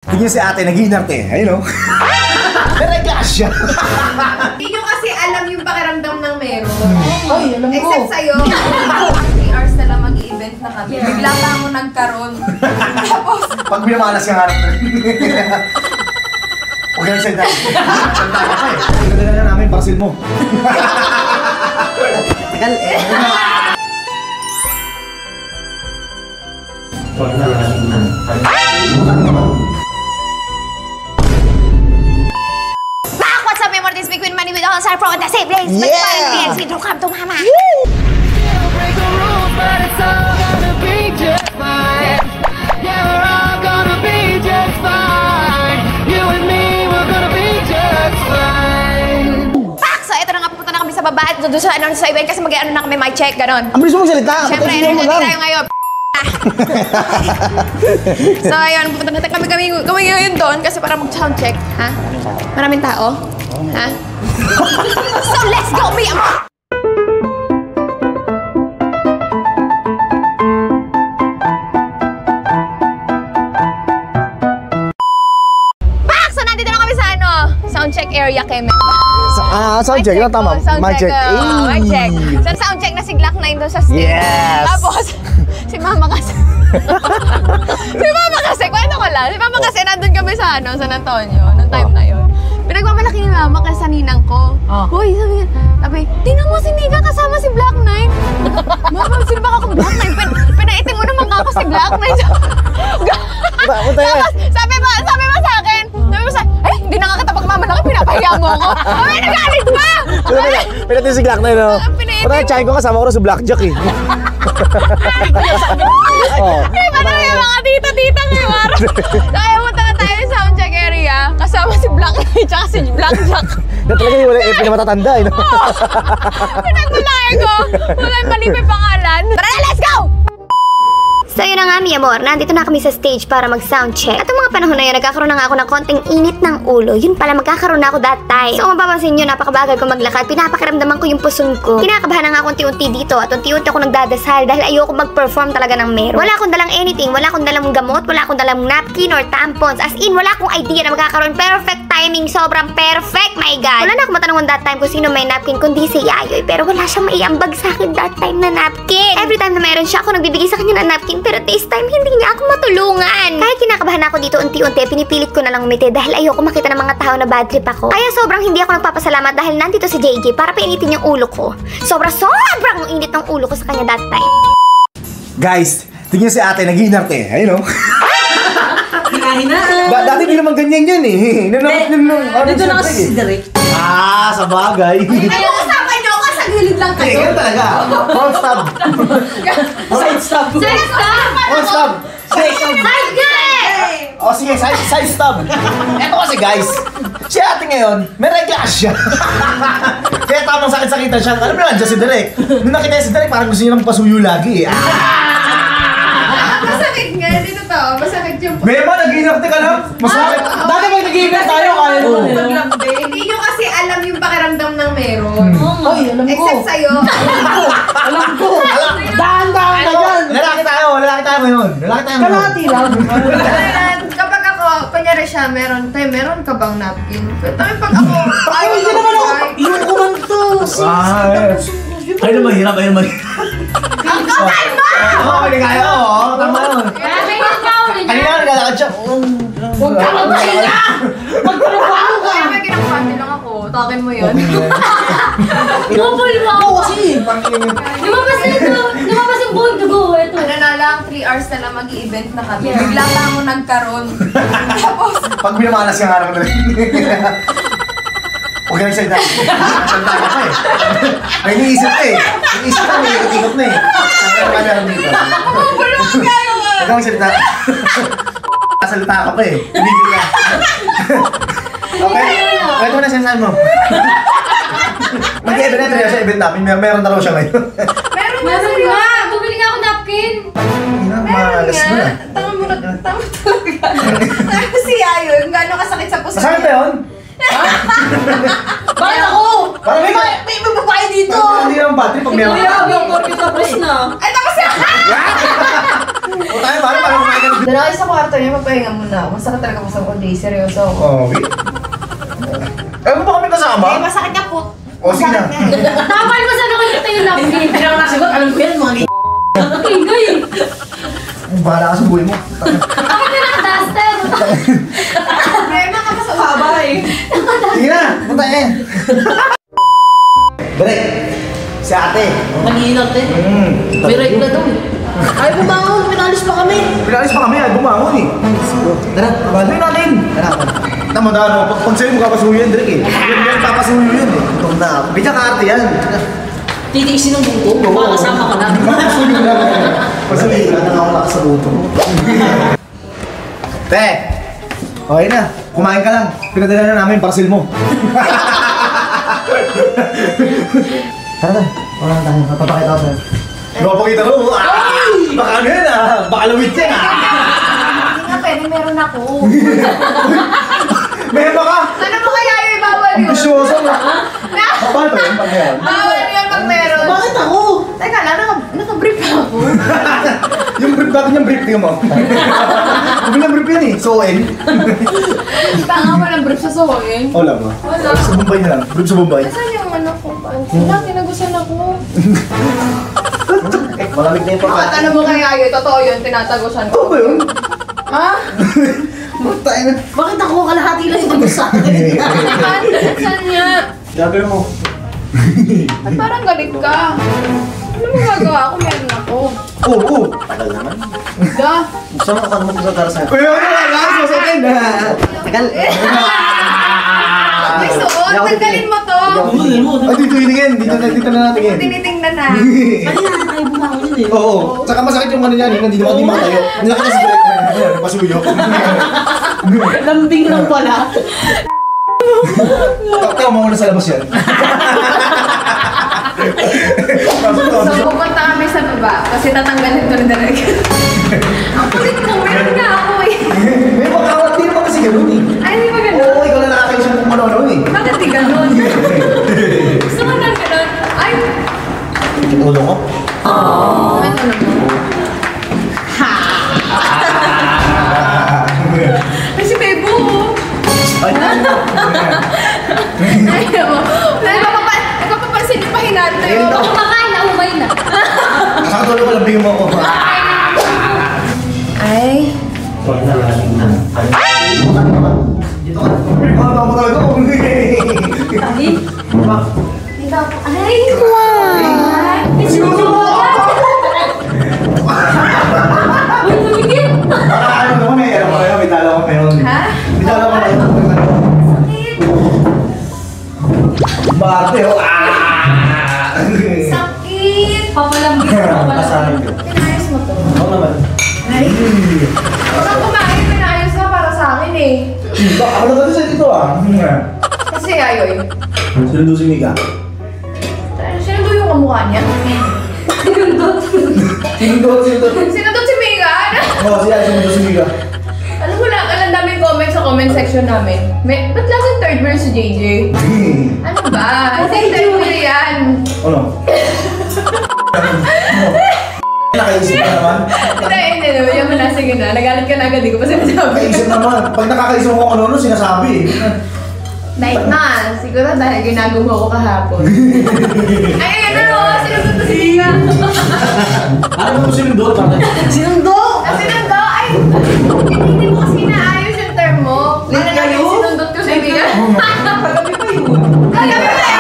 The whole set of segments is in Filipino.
Tingnan si ate, nag-iinarte. Ayun o. Nare-clash siya. Hindi nyo kasi alam yung pakiramdam ng meron. Ay, alam ko. Except sa'yo, 3 hours na lang mag-i-event na kami. Bigla pa mo nagkaroon. Tapos, Pag minamalas ka nga rin. Huwag ka na salita. Salita ka pa eh. Dala na namin parcel mo. Tagal eh. What's up, Memor? This big win money with all star pro at the same place. Yeah! But don't come to mama. Break the rules, but it's all gonna be just fine. Yeah, we're all gonna be just fine. You and me, we're gonna be just fine. Pak! So, ito na nga, pupunta na kami sa baba at doon sa event kasi mag-ano na kami, mic check, ganon. Ang bilis mo magsalita. Siyempre, energy tayo ngayon. So, ayun, pupunta natin kami ngayon doon kasi para mag-sound check. Ha? Maraming tao? Ha? So, let's go, Mia! Pak! So, nandito na kami sa sound check area kay Mem. Sound check. Yung tama. Mic check. Mic check. So, sound check na si Glock 9 doon sa stage. Yes! Tapos, si Mama kasi. Kwento ko lang. Si Mama kasi nandun kami sa San Antonio, nung time na yun. Pinagmamalaki ni Mama kasi sa ninang ko. Hoy, sabi, tingnan mo si Nika kasama si Black Knight. Mama, sino ba ako Black Knight? Pinaitin mo naman ako si Black Knight. Tapos, sabi mo sa akin, ay, hindi na nga kita pagmamalaki, pinapahiya mo ako. Ay, nagalit pa! Pinatin si Glock 9, no? Parang tsahin ko kasama ko rin sa Blackjack, eh. Ay, paano yung mga tita-tita ngayon araw? Kaya punta na tayo sa soundcheck area, kasama si Black Knight tsaka si Blackjack. Na talaga yung wala pinamatatanda, eh, no? Pinagmulaya ko. Wala yung mali may pangalan. Tara na, let's go! So yun na nga, mi amor, nandito na kami sa stage para mag-sound check. At yung mga panahon na yun, nagkakaroon na nga ako ng konting init ng ulo. Yun pala, magkakaroon na ako that time. So kung mapapansin nyo, napakabagal ko maglakad. Pinapakiramdaman ko yung puson ko. Kinakabahan na nga ako unti-unti dito. At unti-unti ako nagdadasal dahil ayoko mag-perform talaga ng meron. Wala akong dalang anything. Wala akong dalang gamot. Wala akong dalang napkin or tampons. As in, wala akong idea na magkakaroon. Perfect timing. Sobrang perfect, my God. Wala na akong matanungan that time kung sino may napkin kundi si Yayoy. Pero wala siyang maiambag sa akin that time na napkin. Every time na meron siya, ako nagbibigay sa kanya ng napkin. Pero this time, hindi niya ako matulungan. Kahit kinakabahan ako dito unti-unti, pinipilit ko na lang umiti dahil ayoko makita ng mga tao na bad trip ako. Kaya sobrang hindi ako nagpapasalamat dahil nandito si JJ para painitin yung ulo ko. Sobrang init ng ulo ko sa kanya that time. Guys, tingnan si ate, nag-iinarte. Ayun o. Hinahinaan. Dati hindi naman ganyan yan, eh. Dito na kasi si Derek. Sa bagay. Ayaw usapan nyo ako sa gilid lang Hindi, kayo. ganyan talaga. Front stab. Side stab. Front stab. O sige, side stab. Eto kasi guys, si ate ngayon, may clash siya. Kaya tamang sakit-sakitan siya. Alam mo nandiyan si Derek. Nung nakita niya si Derek, parang gusto niya nang pasuyo lagi, eh. Masakit nga, hindi totoo. Masakit yung... Bema, nag-iinarte ka lang. Masakit. Dati pag nag-iingat tayo, kaya naman eh. Paglambe. Hindi nyo kasi alam yung pakiramdam ng meron. Ay, alam ko. Except sa'yo. Alam ko. Dahan-dahan ka yan. Lalaki tayo ngayon. Kalahati lang. Kapag ako, kunyari siya, meron ka bang napkin? Tapi pag ako, Ay, hindi naman ako. Yung kumanto. Ay, mahirap. Ang kapal mo! Oo, kaya oo. Tama yun. Kanina naglalakad siya. Huwag ka magpahinga! Magtrabaho ka! Kaya may kinakapati lang ako. Takin mo yun. Double mo ako kasi. Lumabas yung buong dugo. Ito. Ano na lang, 3 hours na lang mag-i-event na kami. Bigla pa mo nagkaroon. Tapos, Pag minamalas ka nga rin. Huwag ka na salita. Salita ka pa, eh. May iniisip ka, eh. Iniisip ka, may ikot na, eh. Ang kanya dito. Huwag kang salita. Salita ka pa, eh. Hindi ka. Okay? Pwede mo na sinasabi mo. Mag-i-event na sa event namin. Meron na raw siya ngayon. meron na Meron sila. nga. Bumili nga ako napkin. Malas mo na. Tama mo na. Tama talaga. Si Ayo, yung gano'ng kasakit sa puso. Masakit ba yun? Bakit ako? Parang may babae dito. Hindi naman battery pag meron. Yung corpus tapos na. Ay, tapos na! O Paano kumain ka? Doon ako sa kwarto niya, magpahinga muna ako. Masakit talaga masama ko, di. Seryoso ako. Oh, wait. Ano ba kami kasama? Eh, masakit niya po. O, sige na. Tapal mo sana kayo tayo napkin. Hindi ako nasagot, alam ko yan, mga Ingay. Bahala ka sa buhay mo. Bakit ka naka-duster? Problema ka pa sa babay. Sige na, punta eh. Break. Si ate. Nag-iingat eh. May right na daw eh. Ay, bumangon, pinalis pa kami. Pinalis pa kami, ay bumangon eh. Tara, kabaloy natin. Tara. Tama na, ano, pag sa'yo mo kapasuyo yan, Drake eh. Yan, papasuyo yun eh. Ito na, bigyan ka arte yan. Titiisin ng buto, makakasama ka na. Papasuyo na. Pasuyo na ako lakas sa buto. Te, okay na. Kumain ka lang. Pinadala na namin parcel mo. Tara na. Wala na tayo. Papakita ko sa'yo. Napakita ko. Baka ano yan ah. Baka lawit yan ah. Hindi nga pwede, meron ako. Meron ba ka? Ano mo kaya yung bawal yun? Ambisyoso na. Paano ba yun pag meron? Bawal yun pag meron. Bakit ako? Teka lang, naka-brief ako. Yung brief natin yung brief, tingnan mo. Yung brief yan eh. So-en. Tanga mo ng brief sa sohoyin. Wala ba? Wala. Sa Bombay na lang. Brief sa Bombay. Nasaan yung ano ko? Wala, tinagusan ako. Malamig na yung Bakit ano mo kaya yun? Totoo yun, tinatagusan Ano ko. ba yun? Ha? Tayo na. Bakit ako? Kalahati lang yung sa akin. Saan niya? Sabi mo. At parang galit ka. Ano mo gagawa ako? Meron ako. Oo. Tagal naman. Da. Gusto mo ako mo sa para sa'yo. Uy, ano? Susukin na. Tagal. May suot, tanggalin mo to. Ay, dito yun again. Dito na natin yan. Tinitingnan na. Kanina, ay bumangon yun eh. Oo. Saka masakit yung ano yan. Hindi naman tayo. Hindi na kita sa direct. Pasuyo. Lambing lang pala. Ikaw mo na sa labas yan. So, pupunta kami sa baba kasi tatanggalin to na talaga. Ang kulit mo, meron nga ako eh. May makakawat din naman kasi gano'n eh. Ay, hindi ba ganun? Oo, ikaw na nakakaisip kung ano eh. Bakit di ganun? Gusto ko lang ganun. Ay, Ulo ko? ano naman? Ay, si Bebo. Ay, Ayaw mo. Nagpapapansin yung pahinante. Ayun daw. Kumakain na, umay na. nakakatulog ko lang bigyan mo ako. Ay. Dito ka. Ano ako talaga? Ay, wow! Uy, tumigil! Ano naman eh. Ano kayo? May dalawa pa yun. Ha? May dalawa pa yun. Bate oh. Sakit. Papalambing ka pala. Kasahin ko. Pinayos mo to. Ako naman. Ay. Huwag kang kumain, pinayos ka para sa akin eh. Ako na kasi dito ah. Kasi ayoy. Sinundo si Mika. Sinundo yung kamukha niya. Sinundo. Sinundot si Mika. Oo, siya sinundo si Mika. Alam mo lang, alam daming comments sa comment section namin. Ba't laging third verse si JJ? Ano ba? Hindi third verse yan. Ano? Nakaisip ka naman? Hindi naman. Yan mo na, sige na. Nagalit ka na agad, di ko pa sinasabi. Nakaisip naman. Pag nakakaisip mo kung ano, sinasabi eh. Dahil na, siguro dahil ginagawa ko kahapon. Ay, ano, sinundot ko si Mika. Ano mo sinundot? Sinundo! Sinundo, ay, hindi mo kasi naayos yung term mo. Para lang yung sinundot ko si Mika. Pagabi pa yun. Kagabi pa yan!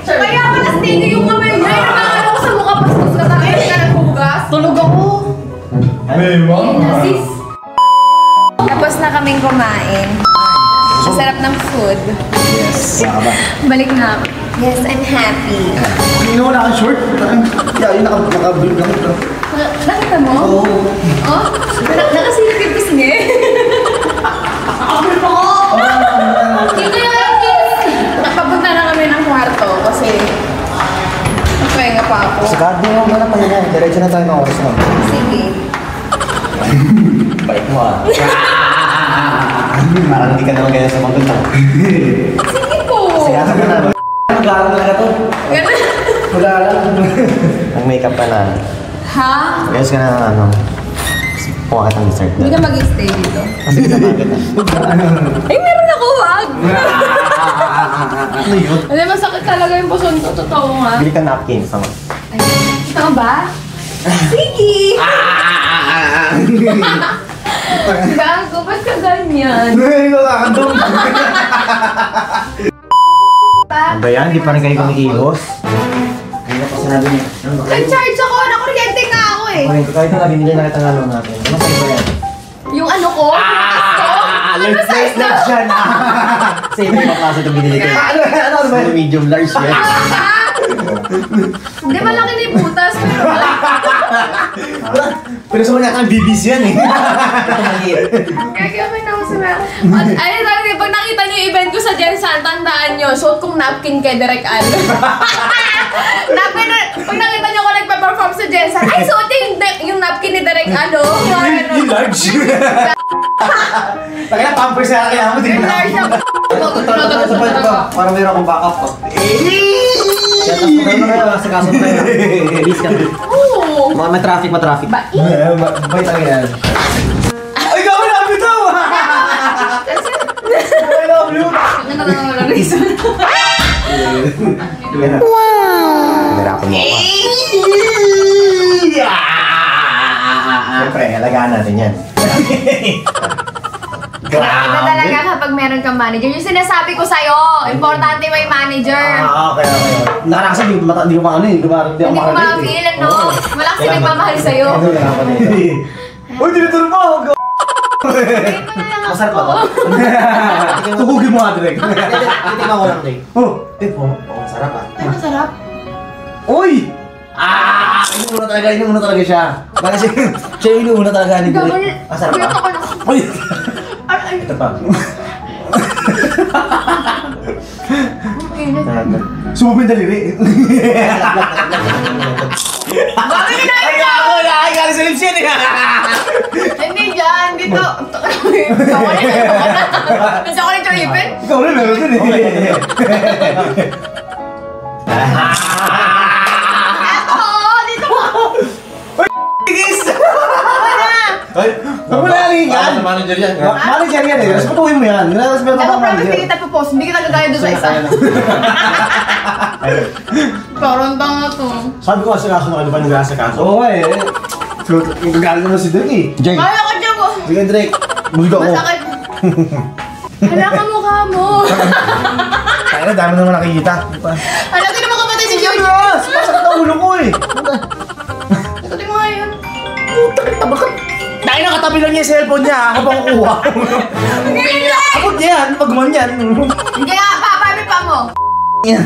Kaya pala steady yung kamay niya. Yung nakakala ko sa mukha, pastos ka tayo. Hindi ka naghugas. Tulog ako. May Sis, Tapos na kaming kumain. Ang sarap ng food. Yes. Saka ba? Balik na ako. Yes, I'm happy. Hindi na wala kang short. Yeah, yun naka-brief lang ito. Nakita mo? Oo. Oh? Nakasilipin ko sige. Ako ako! dito yung Papunta na kami ng kwarto kasi magpahinga pa ako. Sa card mo na pahinga. Diretso na tayo ng oras na. Sige. Bait mo ah. Parang hindi ka naman ganyan sa mga ganda. Sige po. Sige ka na. Mag-aaral talaga to. Ganun. Mag-aaral. Ang makeup ka na. Ha? Ayos ka na ano. Kuha ka ng dessert Hindi na. ka mag-stay dito. Kasi kasama kita. Ay, meron ako, wag! Ano yun? Alam, masakit talaga yung puson ko. Totoo nga. Bili ka napkin. Sama. Ay, ito ba? Sige! Gago, ba't ka ganyan? Hindi ko kakandong. Ano ba yan? Di pa rin kayo kumikihos? Hindi na pa sinabi niya. Ano ba kayo? Nag-charge ako, nakuryente nga ako eh. Okay, kahit na binili na kitang ano natin. Ano sa'yo ba yan? Yung ano ko, yung ko. Ano size na? Large yan ah! Sa'yo ba yung klase itong binili ko? Ano ba yan? Medium large yan. Hindi, malaki na yung butas. Pero sa mga kang BBC yan eh. Kaya may naman sa mga... Ay, talaga, pag nakita niyo yung event ko sa Jensan, tandaan niyo, suot kong napkin kay Direk Al. Napkin, pag nakita niyo ko nagpa-perform sa Jensan, ay, suot yung napkin ni Direk Al, oh. Yung large. Taka na, pampers na kailangan mo din Yung na. large na... Parang mayroon akong backup ko. Kaya tapos mo na sa kaso tayo. Bilis ka na. Oo. May traffic, ma-traffic. Bait ang yan. Ay, gawin na! Bitaw! I love you! Wow! Nahirapan mo ako. Siyempre, alagaan natin yan. Grabe talaga kapag meron kang manager. Yung sinasabi ko sa'yo, importante may manager. Okay. Nakakasa, di ko maano eh. Hindi Hindi ko ma-feel, ano? Wala kasi nagmamahal sa'yo. Uy, tinuturo mo ako! Masarap ako. Tugugin mo nga, Direk. Titignan ko lang, Direk. Oh, masarap ah. Ay, masarap. Uy! Inuuna talaga siya. Bakit siya yung inuuna talaga ni Direk. Masarap Biyot ako ah. na. Uy! Ay, Ito pa. Sumubin daliri. bakit kinain ka? Ako! Nakakali sa lips yan eh! Hindi dyan, dito. Gusto ko na. Gusto ko na tripin. Ikaw rin, meron din eh. Eto, dito ko. Tigis! Ay, huwag mo na yan! Manager yan. Manager yan eh. Respetuhin mo yan. Respetuhin Eto, mo promise, hindi kita po-post. Hindi kita gagaya doon sa isa. Parang tanga to. Sabi ko kasi kaso na ba nag-asa kaso? Oo eh. So, nagagalit naman si Drake eh. Jay! Kaya ka dyan mo. Sige Drake! Buldo ko! Masakit. Hala ka mukha mo. Kaya na, dami naman nakikita. Hala ka naman kapatid si George. Masakit ang ulo ko eh! Ito din mo nga yun. Dahil nakatabi lang niya yung cellphone niya, ako pa kukuha. Abot niya yan, pag man yan. Hindi nga, papabi pa mo. Yan.